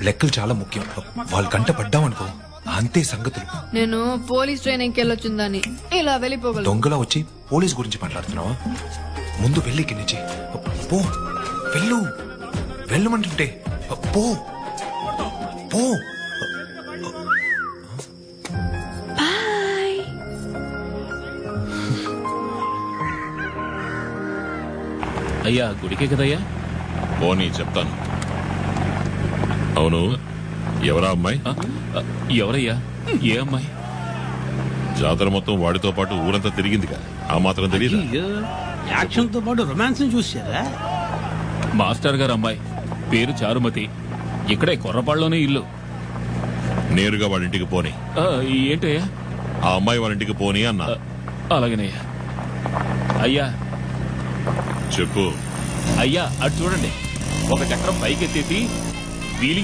లెక్కలు చాలా ముఖ్యం. వాళ్ళ కంట పడ్డామనుకో అంతే సంగతులు. నేను పోలీస్ ట్రైనింగ్కి వెళ్ళొచ్చిందని ఇలా వెళ్ళిపోగలను. దొంగలా వచ్చి పోలీస్ గురించి మాట్లాడుతున్నావా? ముందు వెళ్ళి ఇక్కడి నుంచి పో. వెళ్ళు, వెళ్ళమంటుంటే పో పో. అయ్యా గుడికే కదయ్యా. పోనీ చెప్తాను. అవును, ఎవరా అమ్మాయి? ఎవరయ్యా? ఏ అమ్మాయి? జాతర మొత్తం వాడితో పాటు ఊరంతా తిరిగిందిగా, ఆ మాత్రం తెలియదు. యాక్షన్ తో పాటు రొమాన్స్ చూసారా? మాస్టర్ గారు అమ్మాయి, పేరు చారుమతి, ఇక్కడే కొర్రపాడులోనే ఇల్లు. నేరుగా వాళ్ళ ఇంటికి పోనీ. ఏంటయ్యా? ఆ అమ్మాయి వాళ్ళ ఇంటికి పోనీ అన్నా. అలాగేనయ్యా. అయ్యా చెప్పు. అయ్యా అటు చూడండి, ఒక చక్రం పైకెత్తేసి వీలింగ్